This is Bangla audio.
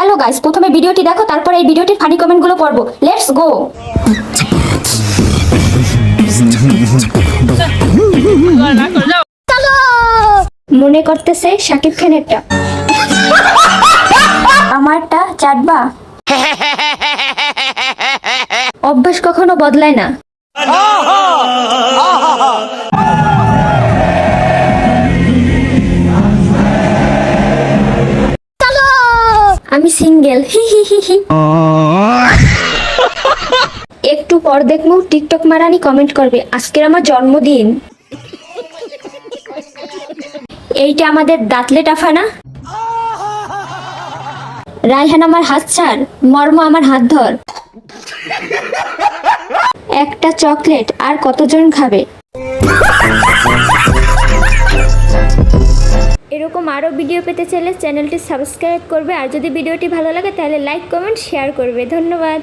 হ্যালো গাইস, প্রথমে ভিডিওটি দেখো, তারপর এই ভিডিওটির ফানি কমেন্টগুলো পড়বো। Let's go. মনে করতেছে শাকিব খানেরটা, আমারটা চাটবা। অভ্যাস কখনো বদলায় না। আমি সিঙ্গেল, হি হি হি হি। একটু পর দেখবো টিকটক মারানি কমেন্ট করবে, আজকের আমার জন্মদিন। এইটা আমাদের দাঁতলে টাফা না। রায়হান আমার হাত ছাড়, মর্ম আমার হাত ধর। একটা চকলেট আর কতজন খাবে? এরকম আরও ভিডিও পেতে চাইলে চ্যানেলটি সাবস্ক্রাইব করবে, আর যদি ভিডিওটি ভালো লাগে তাহলে লাইক কমেন্ট শেয়ার করবে। ধন্যবাদ।